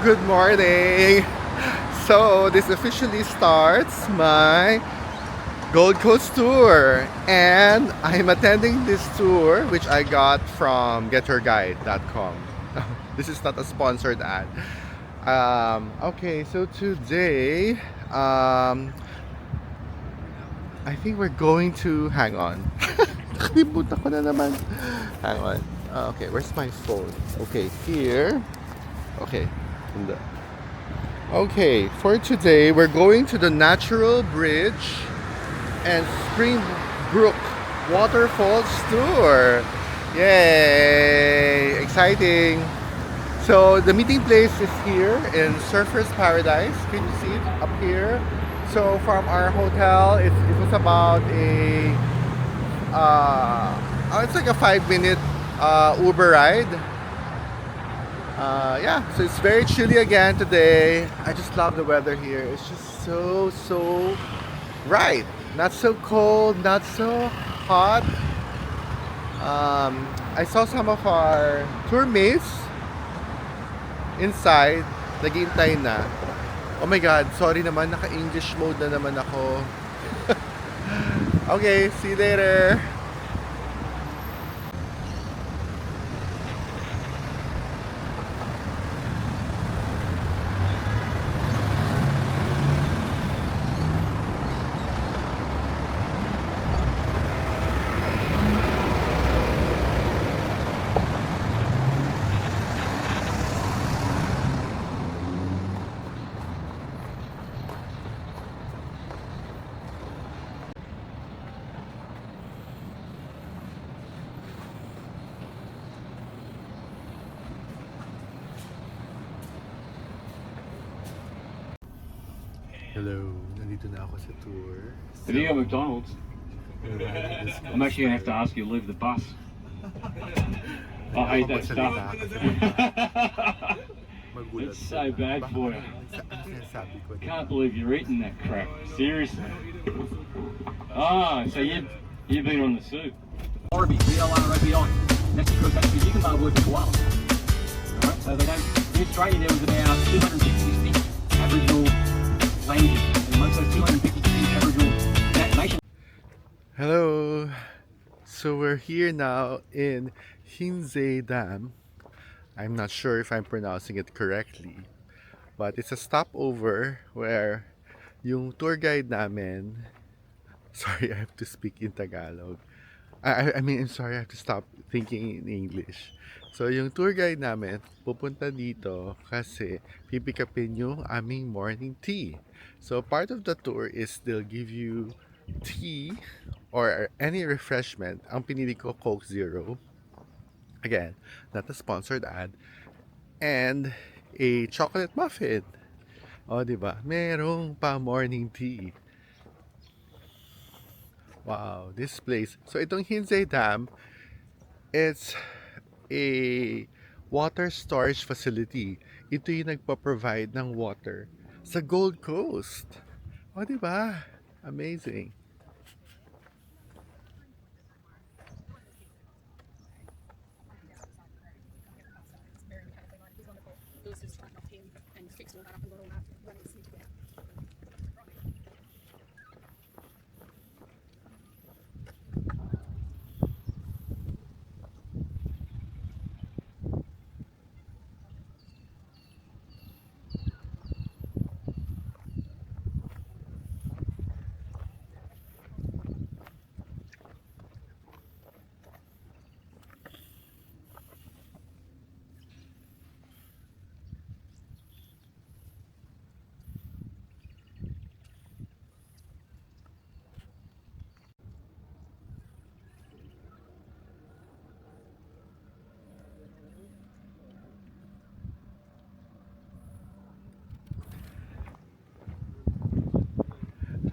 good morning. So, this officially starts my Gold Coast tour, and I'm attending this tour which I got from getyourguide.com. This is not a sponsored ad. Okay, so today, I think we're going to hang on. Nakalimutan ko na naman. Hang on. Okay, where's my phone? Okay, here. Okay. Hindi. Okay, for today, we're going to the Natural Bridge and Springbrook Waterfalls Tour. Yay! Exciting! So, the meeting place is here in Surfers Paradise. Can you see it up here? So, from our hotel, it was about it's like a 5-minute Uber ride. Yeah, so it's very chilly again today. I just love the weather here. It's just so right. Not so cold, not so hot. I saw some of our tour mates inside. Naghihintay na. Oh my God, sorry naman, naka-English mode na naman ako. Okay, see you later. Hello, nandito na ako sa tour. Have you got McDonald's? This I'm actually gonna have to ask you to leave the bus. I hate that stuff. It's so bad for you. Can't believe you're eating that crap. Seriously. Ah, so you've been on the soup. Orby, B-O-R-O-B-I. That's because that's the Yugambeh word for koala. Alright, so they don't... In Australia there was about 250 distinct Aboriginal languages. And amongst those 250 distinct Aboriginal nations... Hello. So we're here now in Hinsay Dam. I'm not sure if I'm pronouncing it correctly, but it's a stopover where yung tour guide namin, sorry, I have to speak in Tagalog. I'm sorry, I have to stop thinking in English. So, yung tour guide namin, pupunta dito kasi pipikapin yung aming morning tea. So, part of the tour is they'll give you tea or any refreshment. Ang pinili ko, Coke Zero. Again, not a sponsored ad. And a chocolate muffin. O, di ba? Merong pa morning tea. Wow, this place. So, itong Hinsay Dam, it's a water storage facility. Ito yung nagpa-provide ng water sa Gold Coast. O, di ba? Amazing.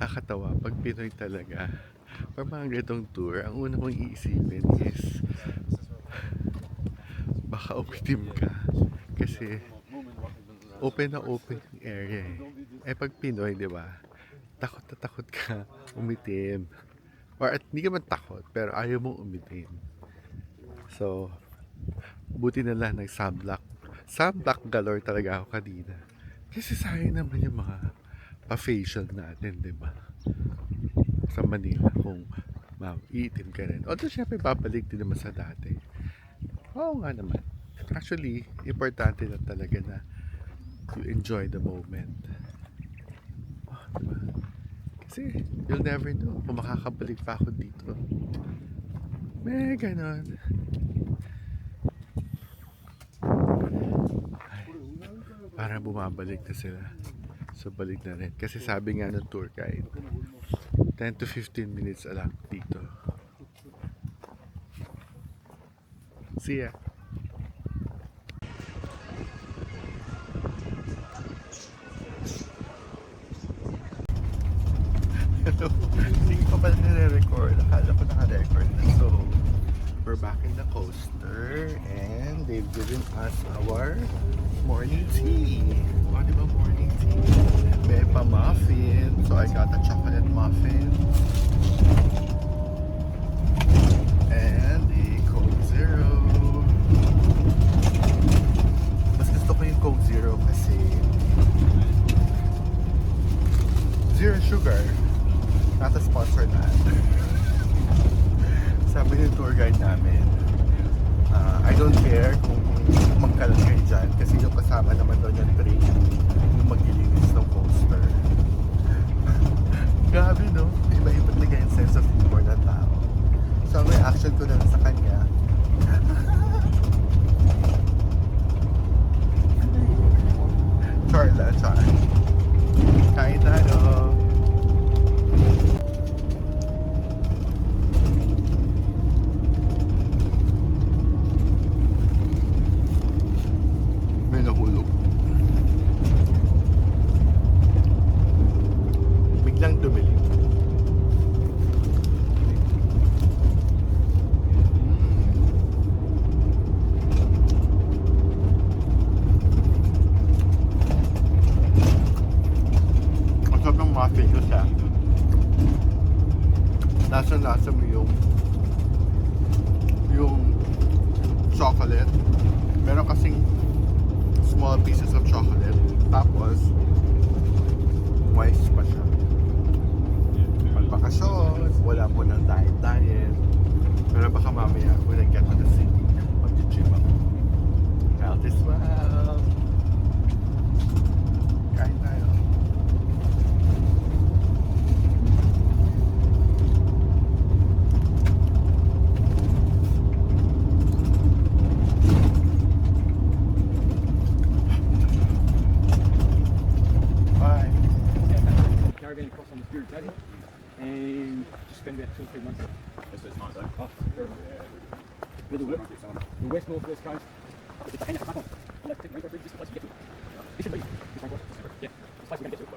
Nakakatawa pag Pinoy talaga. Pag mga ganitong tour, ang una mong iisipin is baka umitim ka. Kasi open na open yung area eh. Eh pag Pinoy, di ba? Takot na takot ka umitim. Or at hindi ka man takot, pero ayaw mong umitim. So, buti na lang nag-sunblock Sunblock galore talaga ako kanina. Kasi sayang naman yung mga pa-facial natin, di ba? Sa Manila kung iitim ka rin. Although syempre babalik din naman sa dati. Oo nga naman. Actually, importante na talaga na you enjoy the moment. Oh, diba? Kasi you'll never know kung makakabalik pa ako dito. May ganon. Ay, parang bumabalik na sila. So balik na rin. Kasi sabi nga ng tour guide, 10 to 15 minutes lang dito. See ya. Hello. Hindi ko pa nire-record. Akala ko naka-record na. So, we're back in the coaster and they've given us our morning tea. O, di ba morning tea? May pa-muffin. So, I got a chocolate muffin. And a Coke Zero. Mas gusto ko yung Coke Zero kasi zero sugar. Not a sponsor na. Sabi ng tour guide namin, I don't care kung magkalat kayo dyan kasi yung kasama naman doon yung train yung maglilinis ng coaster. Grabe no? Iba-iba talaga yung sense of humor ng tao. So ang reaction ko lang sa kanya, char lang, char. Kain tayo. May nahulog. Biglang dumilim. Ang sarap ng muffin ko siya. Nasa mo yung chocolate. Meron kasing small pieces of chocolate. Tapos, moist pa siya. Pag-bakasyon, wala mo ng diet. Pero baka mamaya, when I get to the city, mag-gym ako. Health is well. Kain tayo. Bye. Caravan across on the Spirit Table and just spend about 2 or 3 months there. It's nice though. Oh, the west northwest coast. It's a hand up on that River Bridge, just a place to get to. This is me. This one was. Yeah. This place we're going to get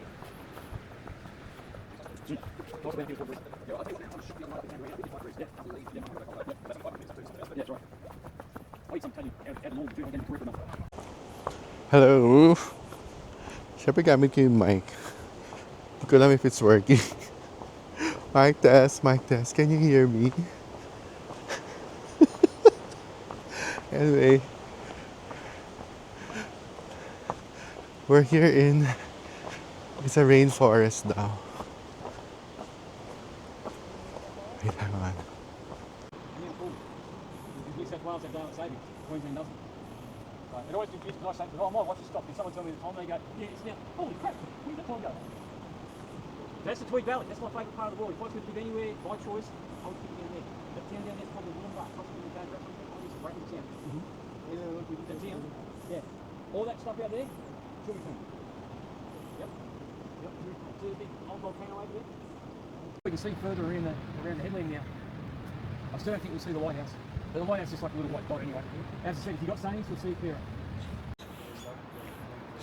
to. North of Vancouver Bridge. Yeah, I'll tell you what, I'm shooting a lot of the hand around. Yeah. Yeah, that's right. I'll eat some tiny out of the too. I'll get the curriculum. Hello. Siyempre gamit ko yung mic. Hindi ko alam if it's working. Mic test. Can you hear me? Anyway. We're here in... It's a rainforest daw. Wait, hang on. New South Wales have daylight saving. Queensland doesn't. Right. It always confuses because I say, oh, I might watch this stop. Did someone tell me the time? They go, yeah, it's now. Holy crap, where's the time go? That's the Tweed Valley. That's my favourite part of the world. If I could live anywhere by choice, I would pick it down there. That town down there is probably Wollongbar. Possibly the bad reference. It's a great little town. That town, yeah. All that stuff out there, should be fun. Yep. See the big old log town over there? We can see further around the headland now. I still don't think we'll see the White House. But the White House is just like a little white dot anyway. As I said, if you've got stainings, you'll see it clearer.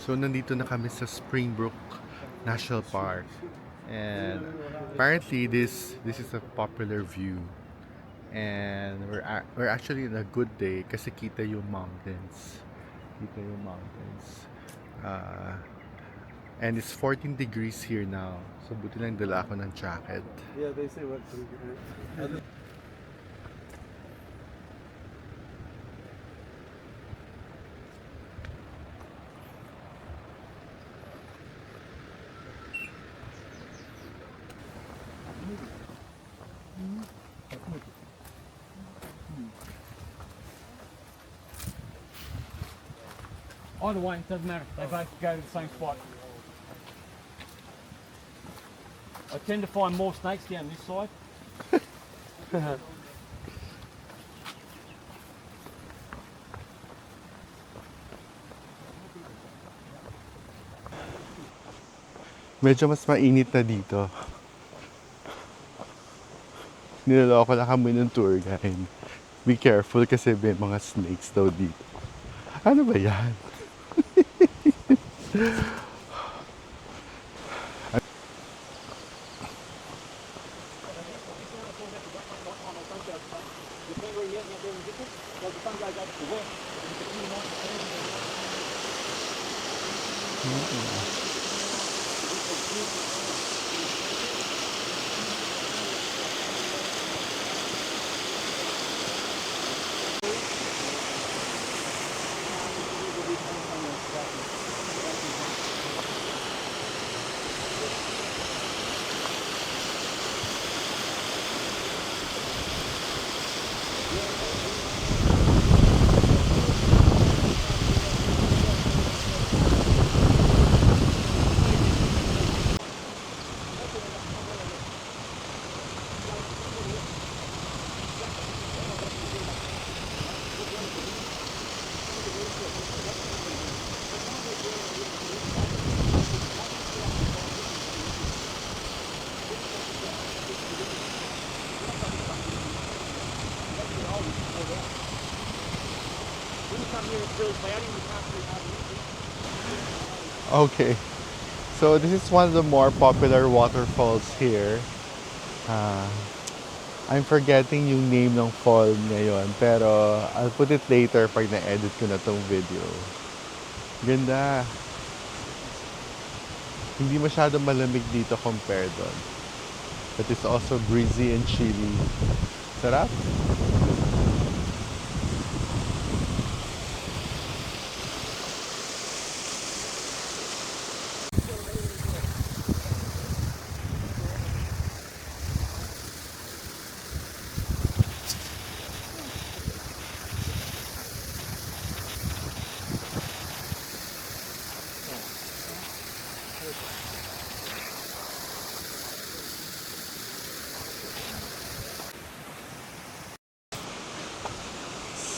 So nandito na kami sa Springbrook National Park. And apparently this is a popular view. And we're actually in a good day kasi kita yung mountains. And it's 14 degrees here now. So buti lang dala ako ng jacket. Yeah, they say what. Either way, it doesn't matter. They both go to the same spot. I tend to find more snakes down this side. Medyo mas mainit na dito. Niloloko lang kami ng tour guide. Be careful kasi may mga snakes daw dito. Ano ba yan? Okay. So this is one of the more popular waterfalls here. Uh, I'm forgetting yung name ng fall ngayon, pero I'll put it later pag na-edit ko na tong video. Ganda. Hindi masyado malamig dito compared doon. But it's also breezy and chilly. Sarap.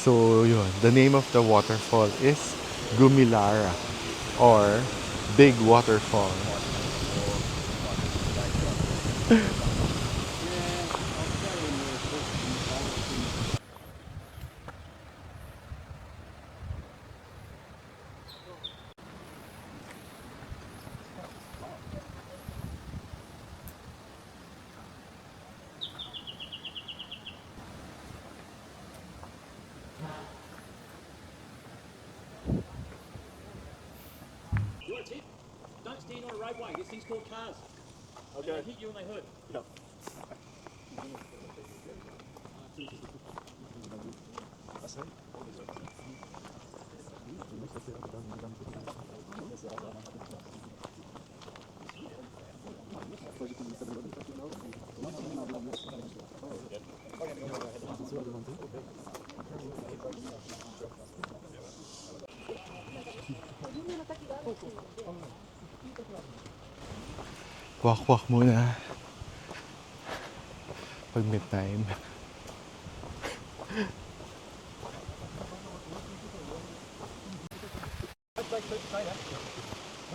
So yun, the name of the waterfall is Gumilara or Big Waterfall. You want a tip? Don't stand on a roadway. This thing's called cars. Okay. They hit you and they hurt. Yep. Walk-walk muna. Pag may time.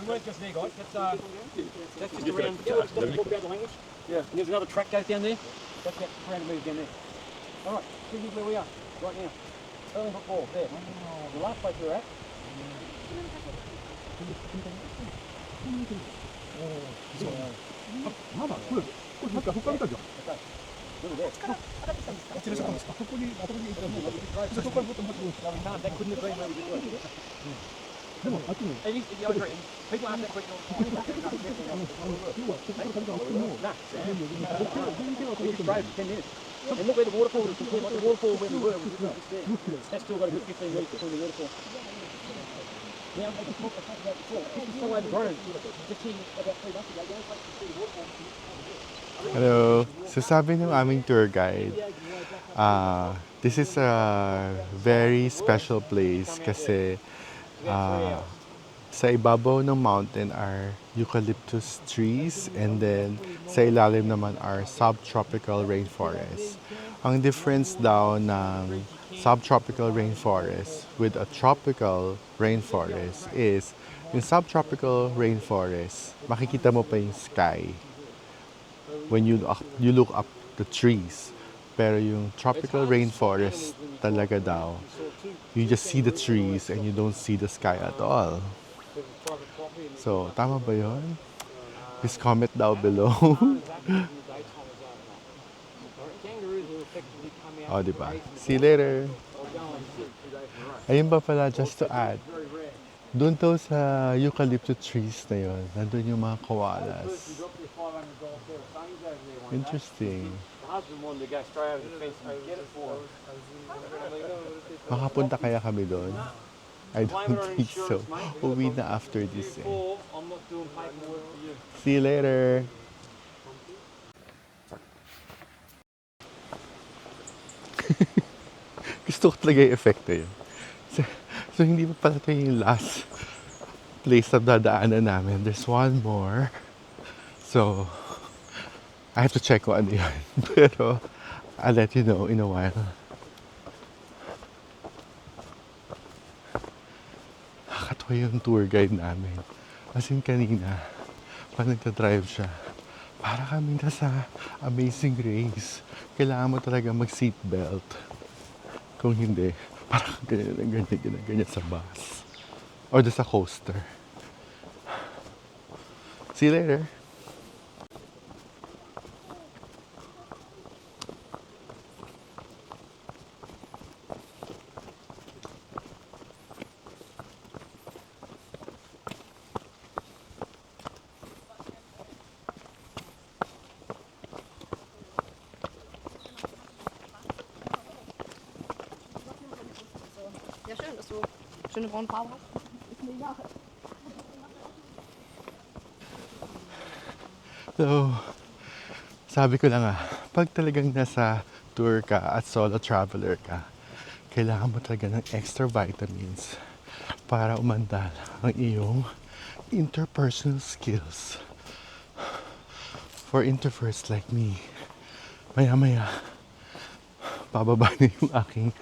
We weren't just there, guys. That's just around. Talk about the language. Yeah. And there's another track goes down there. That's about 300 metres down there. All right. This is where we are right now. Early football there. The last place we were at. That couldn't have been where we were. And I agree. People ask that question all the time. We just drove 10 minutes. And look where the waterfall is. Like the waterfall where we were was just there. That's still got a good 15 metres between the waterfall. Now, I talked about before. This is so overgrown. Just here about 3 months ago, the only place to see the waterfall. Hello. So sabi ng aming tour guide, this is a very special place kasi Ah, sa ibabaw ng mountain are eucalyptus trees and then sa ilalim naman are subtropical rainforest. Ang difference daw ng subtropical rainforest with a tropical rainforest is yung subtropical rainforest, makikita mo pa yung sky when you look up the trees. Pero yung tropical rainforest talaga daw, you just see the trees and you don't see the sky at all. So, tama ba yun? Please comment down below. Oh, di ba? See you later. Ayun ba pala, just to add, doon daw sa eucalyptus trees na yun, nandun yung mga koalas. Interesting. Makapunta kaya kami doon? I don't think so. Uwi na after this eh. See you later. Gusto ko talaga yung effect na yun. So, hindi pa pala ito yung last place na dadaanan namin. There's one more. So, I have to check kung ano yun. Pero, I'll let you know in a while. Nakakatawa yung tour guide namin. As in kanina, pag nagta-drive siya, para kami nasa Amazing Race. Kailangan mo talaga mag-seatbelt. Kung hindi, parang ganyan sa bus. Or sa coaster. See you later. Ja, schön, dass du schöne braune Farbe hast. So, sabi ko lang pag talagang nasa tour ka at solo traveler ka, kailangan mo talaga ng extra vitamins para umandal ang iyong interpersonal skills. For introverts like me, maya-maya, bababa na yung aking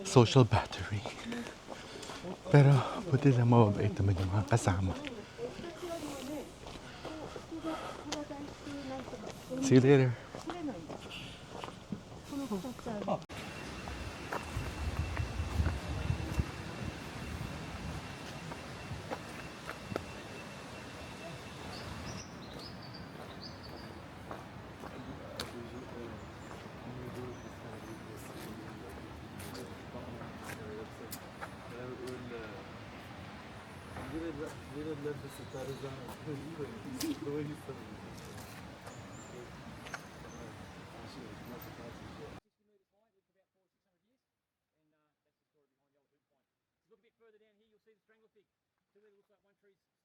social battery. Pero buti lang mababait naman yung mga kasama. See you later. Look a bit further down here, you'll see the strangle fig. See where it looks like one tree's strangling another one?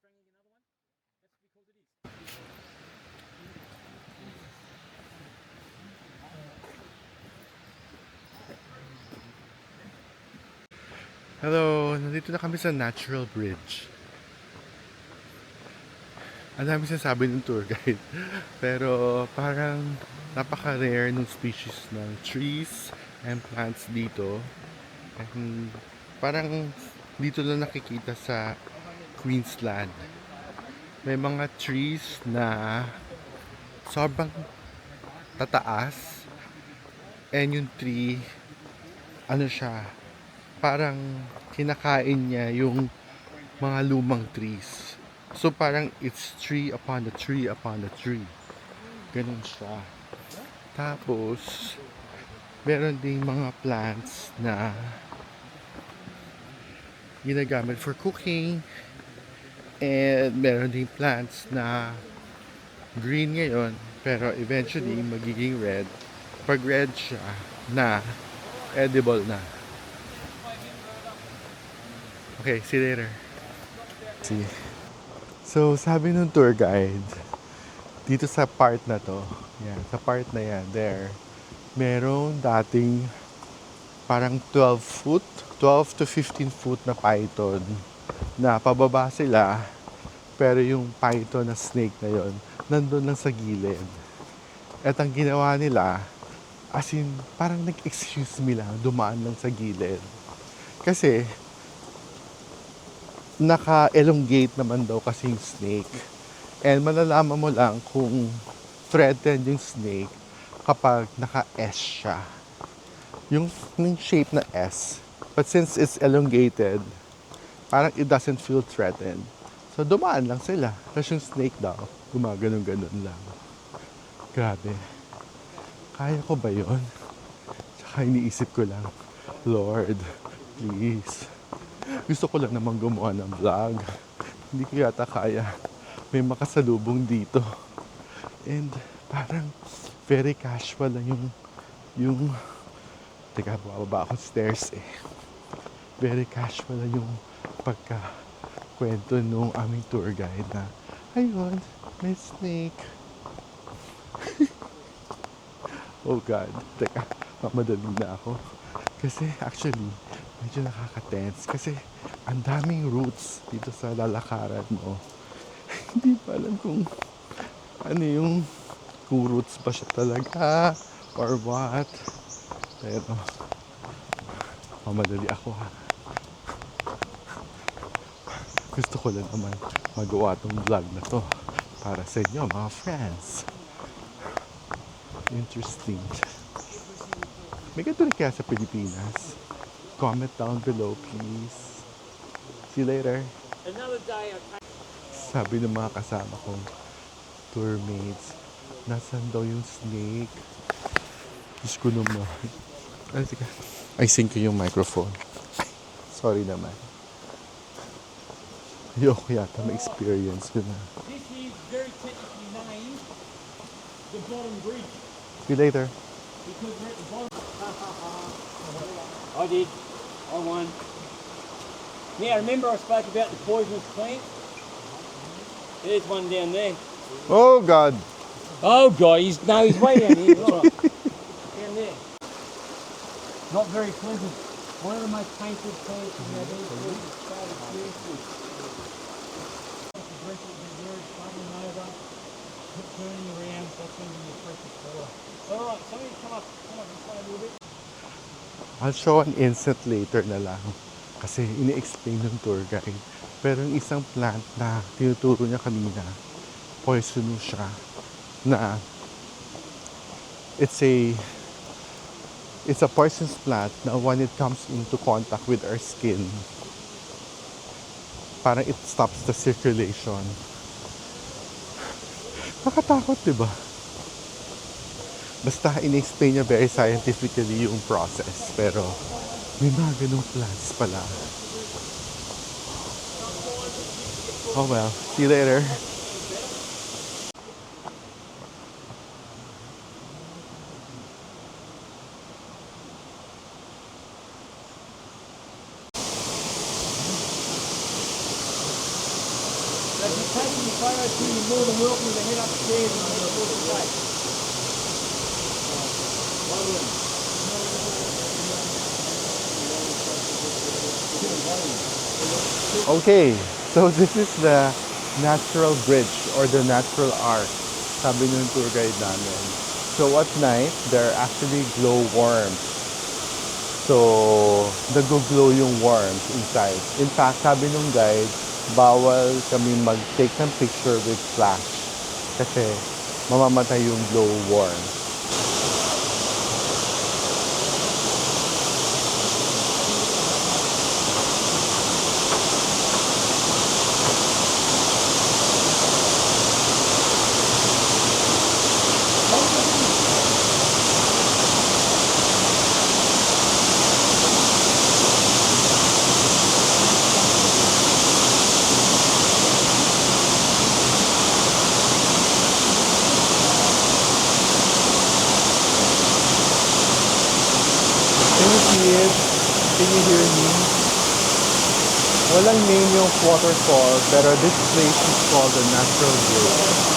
That's because it is. Hello, nandito na kami sa Natural Bridge. Ang dami sinasabi ng tour guide. Pero parang napaka-rare ng species ng trees and plants dito. And parang dito lang nakikita sa Queensland. May mga trees na sobrang tataas. And yung tree, ano siya, parang kinakain niya yung mga lumang trees. So parang it's tree upon the tree upon the tree. Ganun siya. Tapos, meron ding mga plants na ginagamit for cooking. And meron ding plants na green ngayon, pero eventually magiging red. Pag red siya, na edible na. Okay, see you later. See. So, sabi ng tour guide, dito sa part na to, yan, sa part na yan, there, meron dating parang 12 to 15 foot na python na pababa sila, pero yung python na snake na yon nandun lang sa gilid. At ang ginawa nila, as in, parang nag-excuse me lang, dumaan lang sa gilid. Kasi, naka-elongate naman daw kasi yung snake. And malalaman mo lang kung threatened yung snake kapag naka-S siya. Yung shape na S. But since it's elongated, parang it doesn't feel threatened. So dumaan lang sila. Tapos yung snake daw, gumaganon-ganon lang. Grabe. Kaya ko ba yun? Tsaka iniisip ko lang, Lord, please. Gusto ko lang naman gumawa ng vlog. Hindi ko yata kaya. May makasalubong dito. And parang very casual lang yung teka, bababa ako stairs eh. Very casual lang yung pagka-kwento nung aming tour guide na, ayun, may snake. Oh God, teka, mamadaling na ako. Kasi actually, medyo nakaka-tense. Kasi ang daming routes dito sa lalakaran mo. Hindi pa alam kung ano yung kung roots ba siya talaga or what. Pero mamadali ako ha. Gusto ko lang naman magawa tong vlog na to para sa inyo mga friends. Interesting. May ganito rin kaya sa Pilipinas? Comment down below please. See you later. Sabi ng mga kasama kong tour mates, nasan daw yung snake? Diyos ko naman. Ay, sige. I sync ko yung microphone. Sorry naman. Ayoko yata ma-experience ko na. This is very technically named the bottom bridge. See you later. Because we're at the bottom. I did. I won. Now remember I spoke about the poisonous plant? There's one down there. Oh God! Oh God, he's way down here. Right. Down there. Not very pleasant. One of the most painful plants in our very started seriously. Bubbling over, turning around, that's when you precious water. Alright, somebody come up this way a little bit. I'll show an instant later na lang. Kasi ini-explain ng tour guide. Pero yung isang plant na tinuturo niya kanina, poisonous siya. Na it's a poisonous plant na when it comes into contact with our skin, parang it stops the circulation. Nakatakot, diba? Basta in-explain niya very scientifically yung process. Pero may mga ganung plants pala. Oh well, see you later. So if you're taking your photos here, you're more than welcome to head upstairs and have a look at the place. Okay, so this is the natural bridge or the natural arc, sabi ng tour guide namin. So at night, there are actually glowworms. So, nag-glow yung worms inside. In fact, sabi nung guide, bawal kami mag-take ng picture with flash kasi mamamatay yung glowworms. Can you see it? Can you hear me? Walang name yung waterfall, pero this place is called the Natural Bridge.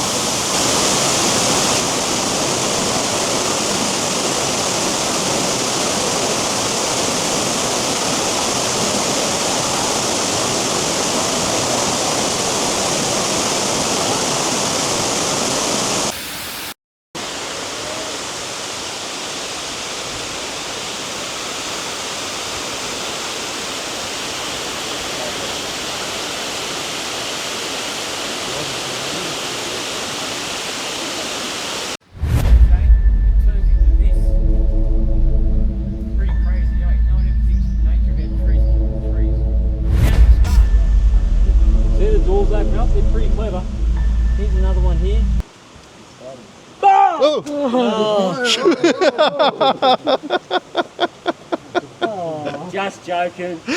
Just joking. You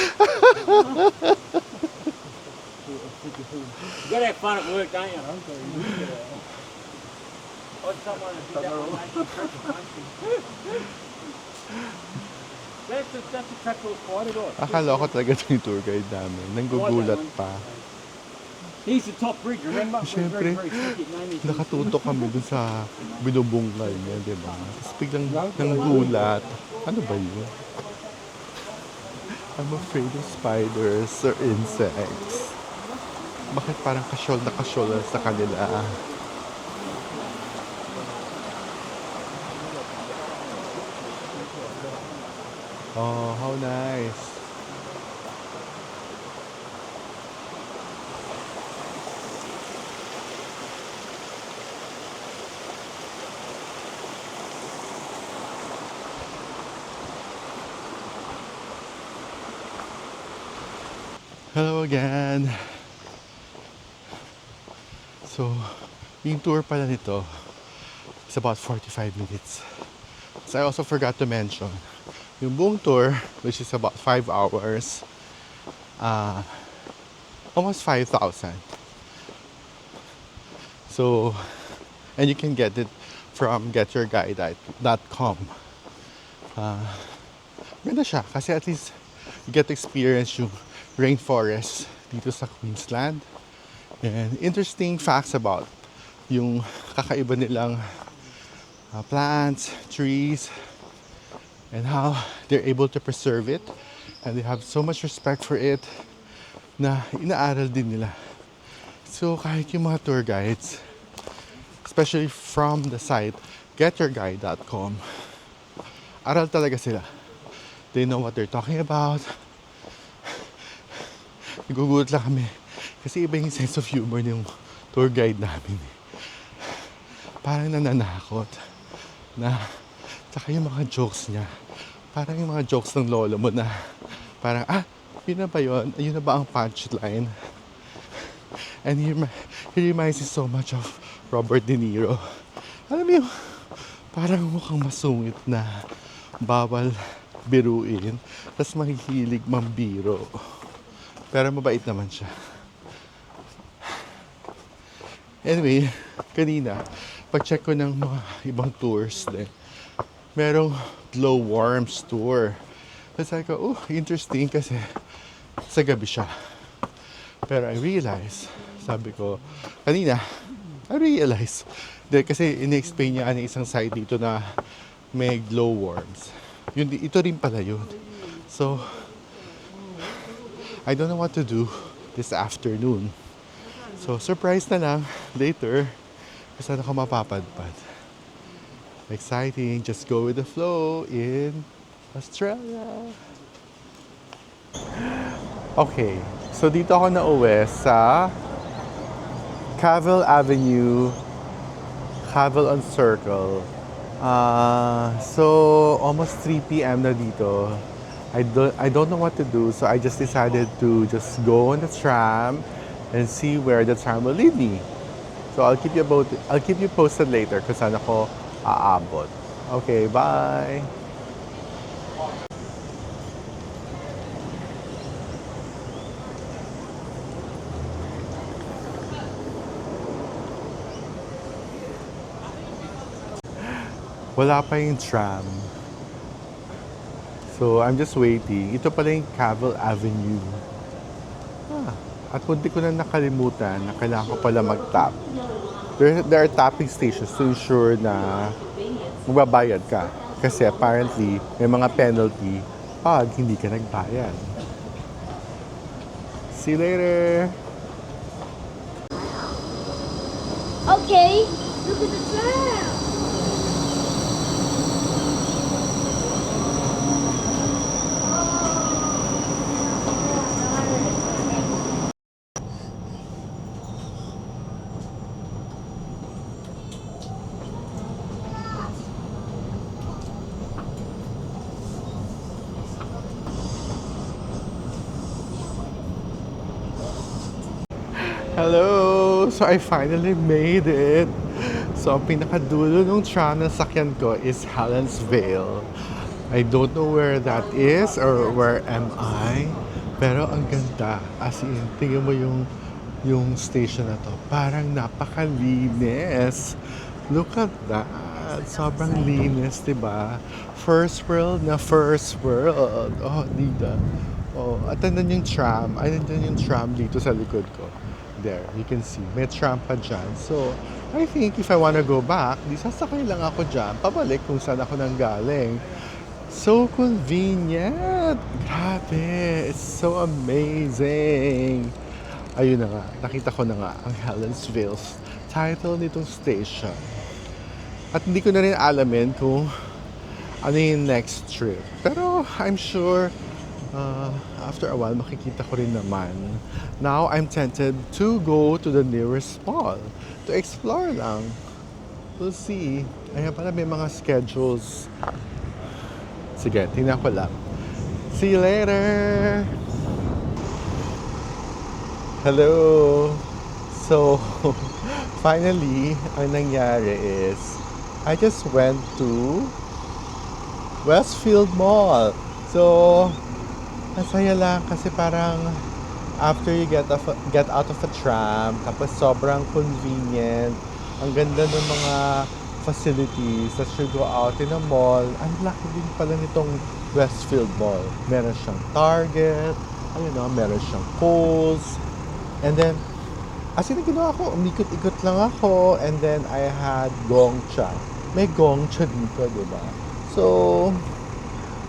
gotta have fun at work, don't you? Or someone to do that one, that's a track called Spider Dog. Akala ko talaga ito yung tour guide namin. Nanggugulat pa. He's the top bridge, remember? Siyempre, nakatutok kami dun sa binubungkal niya, di ba? Tapos biglang nanggulat. Ano ba yun? I'm afraid of spiders or insects. Bakit parang kasyol na kasyol sa kanila? Oh, how nice. Hello again. So, yung tour pala nito is about 45 minutes. So I also forgot to mention, yung buong tour, which is about 5 hours, almost 5,000. So, and you can get it from getyourguide.com. Ganda siya kasi at least you get to experience yung rainforest dito sa Queensland. And interesting facts about yung kakaiba nilang plants, trees, and how they're able to preserve it, and they have so much respect for it na inaaral din nila. So kahit yung mga tour guides, especially from the site getyourguide.com, aral talaga sila. They know what they're talking about. Nagugulat lang kami kasi iba yung sense of humor ng tour guide namin. Parang nananakot na, saka yung mga jokes niya, parang yung mga jokes ng lolo mo na parang, yun na ba yun? Yun na ba ang punchline? And he reminds me so much of Robert De Niro. Alam mo yung parang mukhang masungit na bawal biruin, tapos mahihilig mambiro. Pero mabait naman siya. Anyway, kanina, pag-check ko ng mga ibang tours din, merong glowworms tour. Tapos sabi ko, interesting kasi sa gabi siya. Pero I realize, sabi ko, kanina, kasi in-explain niya ang isang site dito na may glowworms. Ito rin pala yun. So, I don't know what to do this afternoon. So, surprise na lang later kung saan ako mapapadpad. Exciting. Just go with the flow in Australia. Okay. So, dito ako nauwi sa Cavill Avenue, Cavill on Circle. So, almost 3 p.m. na dito. I don't know what to do, so I just decided to just go on the tram and see where the tram will lead me. So I'll keep you posted later kung saan ako aabot. Okay, bye. Wala pa yung tram. So, I'm just waiting. Ito pala yung Cavill Avenue. At munti ko na nakalimutan na kailangan ko pala mag-tap. There are tapping stations to ensure na magbabayad ka. Kasi apparently, may mga penalty pag hindi ka nagbayad. See you later! Okay, look at the tram. Hello! So I finally made it. So So, ang pinakadulo ng tram ng sakyan ko is Helensvale. I don't know where that is or where am I. Pero ang ganda. As in, tingnan mo yung station na to. Parang napakalinis. Look at that. Sobrang linis, diba? First world na first world. Oh, dito. Oh, at nandun yung tram. Ay, nandun yung tram dito sa likod ko. There, you can see. May tram pa dyan. So, I think if I wanna go back, di sasakay lang ako dyan. Pabalik kung saan ako nanggaling. So convenient! Grabe! It's so amazing! Ayun na nga, nakita ko na nga ang Helensville's title nitong station. At hindi ko na rin alamin kung ano yung next trip. Pero I'm sure after a while makikita ko rin naman. Now I'm tempted to go to the nearest mall to explore lang. We'll see. Ayan pala may mga schedules. Sige, tingnan ko lang. See you later! Hello! So, finally, ang nangyari is, I just went to Westfield Mall. So, masaya lang kasi parang after you get out of a tram, tapos sobrang convenient, ang ganda ng mga facilities that you go out in a mall. Ang laki din pala nitong Westfield Mall. Meron siyang Target, meron siyang Kohl's, and then as in ginawa ko, umikot-ikot lang ako, and then I had Gongcha. May Gongcha dito, diba? So,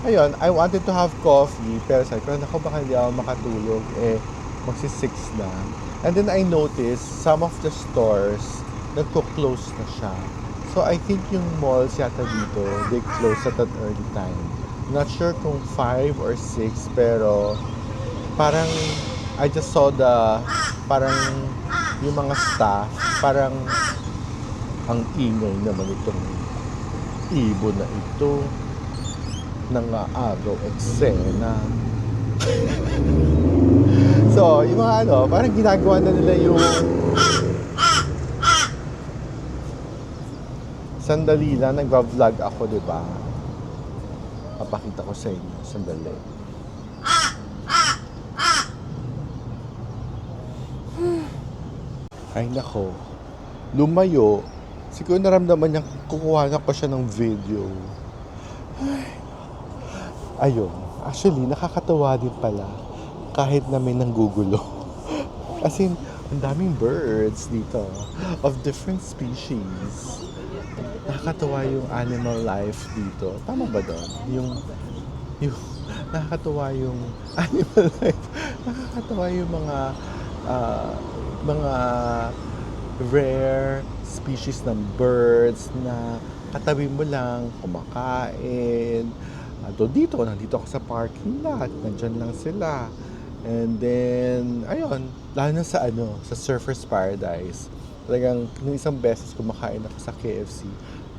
ayun, I wanted to have coffee, pero sabi ko, naku, baka hindi ako makatulog, magsi-6 na. And then I noticed, some of the stores, nagko-close na siya. So, I think yung malls yata dito, they close at an early time. Not sure kung 5 or 6, pero parang I just saw parang yung mga staff, parang ang ingay naman itong ibon na ito. Nangaagaw eksena. So, yung mga parang ginagawa na nila yung sandali lang, nagva-vlog ako, diba? Papakita ko sa inyo, sandali. Ay nako, lumayo. Siguro naramdaman niya, kukuha na ko siya ng video. Ayun, actually, nakakatawa din pala kahit na may nanggugulo. Kasi ang daming birds dito of different species. Nakakatawa yung animal life dito. Tama ba doon? Yung nakakatawa yung animal life. Nakakatawa yung mga rare species ng birds na katabi mo lang, kumakain. Nandito ako sa parking lot. Nandyan lang sila. And then, ayun, lalo na sa Surfer's Paradise. Talagang, nung isang beses kumakain ako sa KFC,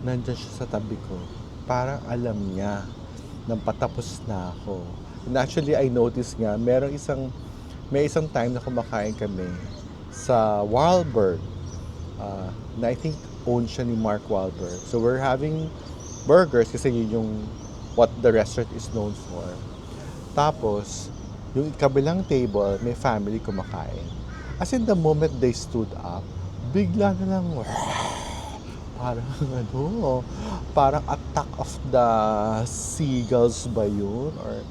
nandyan siya sa tabi ko. Parang alam niya nang patapos na ako. And actually, I noticed nga, may isang time na kumakain kami sa Wahlberg. Na I think owned siya ni Mark Wahlberg. So we're having burgers kasi yun yung what the restaurant is known for. Tapos, yung kabilang table, may family kumakain. As in the moment they stood up, bigla na lang, parang attack of the seagulls ba yun? Or,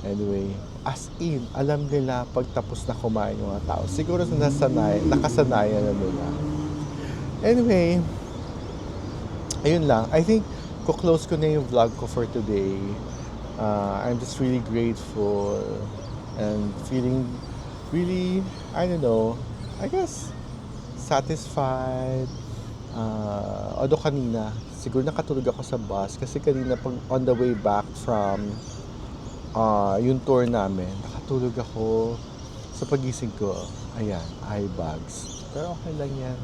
anyway, as in, alam nila pag tapos na kumain yung mga tao. Siguro nakasanayan na nila. Anyway, ayun lang. I think, close ko na yung vlog ko for today. I'm just really grateful and feeling really, I don't know, I guess, satisfied. Although kanina, siguro nakatulog ako sa bus kasi kanina pag on the way back from yung tour namin, nakatulog ako sa pagising ko. Ayan, eye bags. Pero okay lang yan.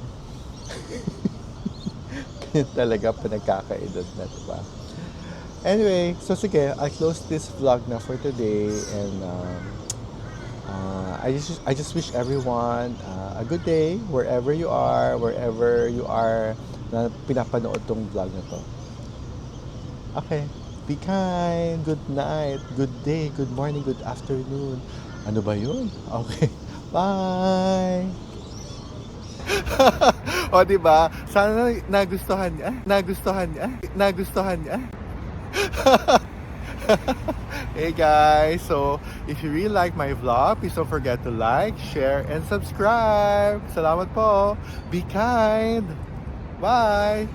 Ganyan talaga pinagkakaedad na, diba? Anyway, so sige, I'll close this vlog na for today and I just wish everyone a good day wherever you are na pinapanood tong vlog na to. Okay. Be kind. Good night. Good day. Good morning. Good afternoon. Ano ba yun? Okay. Bye! O, diba? Sana nagustuhan niya. Hey guys, so if you really like my vlog, please don't forget to like, share, and subscribe. Salamat po. Be kind. Bye.